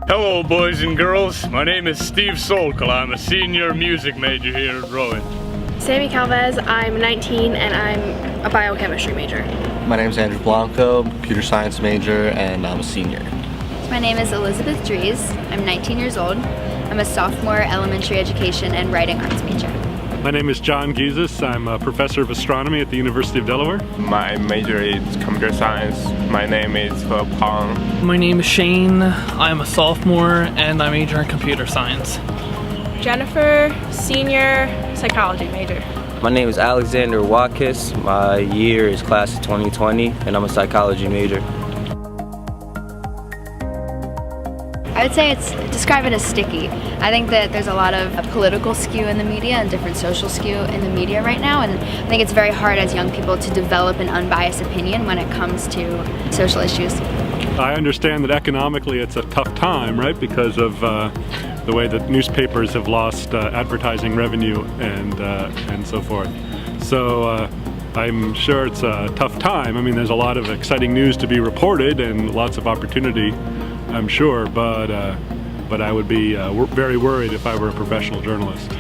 Hello boys and girls, my name is Steve Solkal. I'm a senior music major here at Rowan. Sammy Calvez, I'm 19 and I'm a biochemistry major. My name is Andrew Blanco, computer science major, and I'm a senior. My name is Elizabeth Dries. I'm 19 years old. I'm a sophomore elementary education and writing arts major. My name is John Gizis. I'm a professor of astronomy at the University of Delaware. My major is computer science. My name is Pang. My name is Shane. I'm a sophomore and I major in computer science. Jennifer, senior, psychology major. My name is Alexander Watkis. My year is class of 2020 and I'm a psychology major. I would say describe it as sticky. I think that there's a lot of political skew in the media and different social skew in the media right now, and I think it's very hard as young people to develop an unbiased opinion when it comes to social issues. I understand that economically it's a tough time, right, because of the way that newspapers have lost advertising revenue and so forth. So I'm sure it's a tough time. I mean, there's a lot of exciting news to be reported and lots of opportunity, I'm sure, but I would be very worried if I were a professional journalist.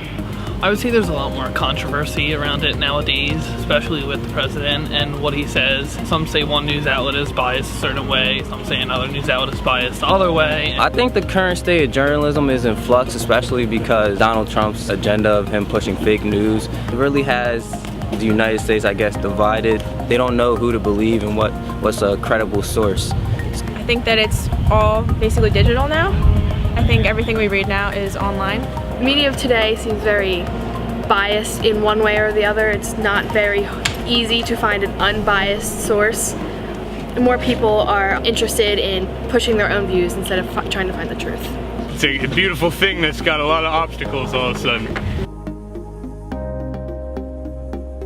I would say there's a lot more controversy around it nowadays, especially with the president and what he says. Some say one news outlet is biased a certain way, some say another news outlet is biased the other way. I think the current state of journalism is in flux, especially because Donald Trump's agenda of him pushing fake news really has the United States, I guess, divided. They don't know who to believe and what's a credible source. I think that it's all basically digital now. I think everything we read now is online. The media of today seems very biased in one way or the other. It's not very easy to find an unbiased source. More people are interested in pushing their own views instead of trying to find the truth. It's a beautiful thing that's got a lot of obstacles all of a sudden.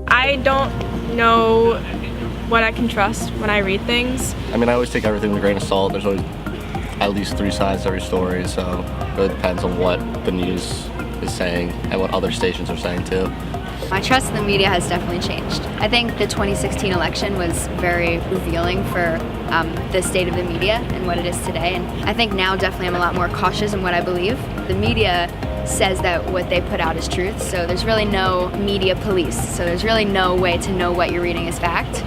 I don't know what I can trust when I read things. I mean, I always take everything with a grain of salt. There's always at least 3 sides to every story, so it really depends on what the news is saying and what other stations are saying too. My trust in the media has definitely changed. I think the 2016 election was very revealing for the state of the media and what it is today, and I think now definitely I'm a lot more cautious in what I believe. The media says that what they put out is truth, so there's really no media police, so there's really no way to know what you're reading is fact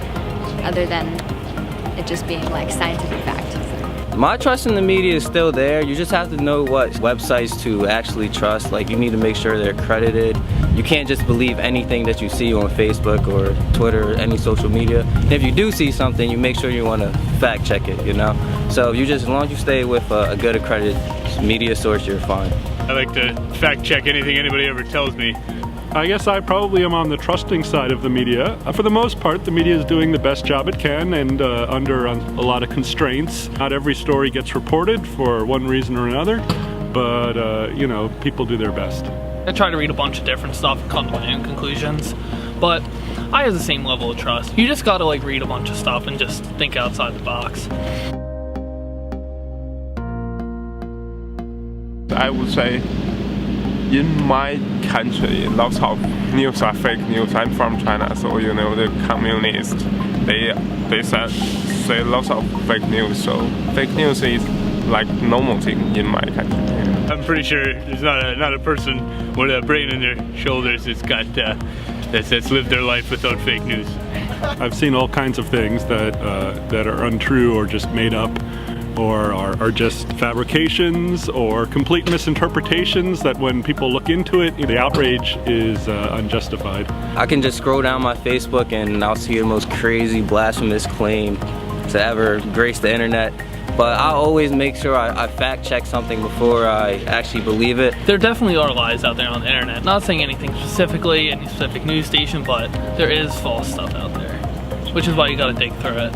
other than it just being like scientific fact. My trust in the media is still there. You just have to know what websites to actually trust. Like, you need to make sure they're accredited. You can't just believe anything that you see on Facebook or Twitter or any social media. And if you do see something, you make sure you want to fact check it, you know? So as long as you stay with a good accredited media source, you're fine. I like to fact check anything anybody ever tells me. I guess I probably am on the trusting side of the media. For the most part, the media is doing the best job it can and under a lot of constraints. Not every story gets reported for one reason or another, but you know, people do their best. I try to read a bunch of different stuff and come to my own conclusions, but I have the same level of trust. You just gotta like read a bunch of stuff and just think outside the box. I would say in my country, lots of news are fake news. I'm from China, so you know the communists, they say lots of fake news. So fake news is like normal thing in my country. Yeah. I'm pretty sure there's not a person with a brain in their shoulders that's lived their life without fake news. I've seen all kinds of things that are untrue or just made up, or are just fabrications or complete misinterpretations that when people look into it, the outrage is unjustified. I can just scroll down my Facebook and I'll see the most crazy blasphemous claim to ever grace the internet. But I always make sure I fact check something before I actually believe it. There definitely are lies out there on the internet. Not saying anything specifically, any specific news station, but there is false stuff out there, which is why you gotta dig through it.